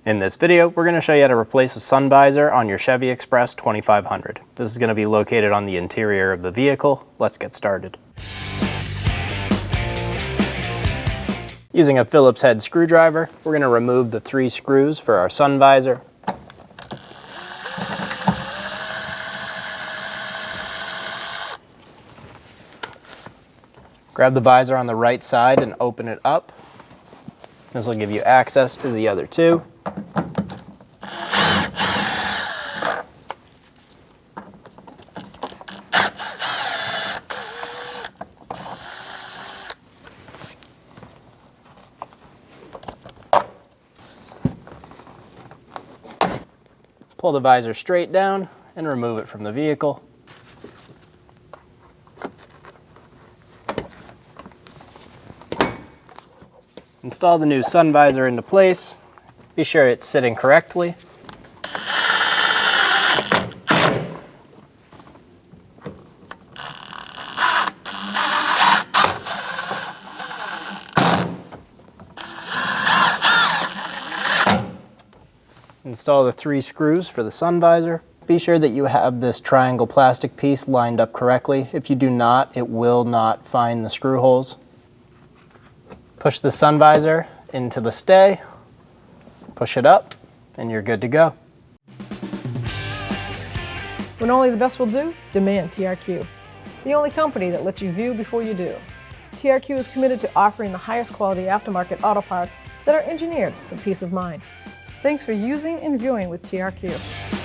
In this video, we're going to show you how to replace a sun visor on your Chevy Express 2500. This is going to be located on the interior of the vehicle. Let's get started. Using a Phillips head screwdriver, we're going to remove the 3 screws for our sun visor. Grab the visor on the right side and open it up. This will give you access to the other 2. Pull the visor straight down and remove it from the vehicle. Install the new sun visor into place. Be sure it's sitting correctly. Install the 3 screws for the sun visor. Be sure that you have this triangle plastic piece lined up correctly. If you do not, it will not find the screw holes. Push the sun visor into the stay, push it up, and you're good to go. When only the best will do, demand TRQ. The only company that lets you view before you do. TRQ is committed to offering the highest quality aftermarket auto parts that are engineered for peace of mind. Thanks for using and viewing with TRQ.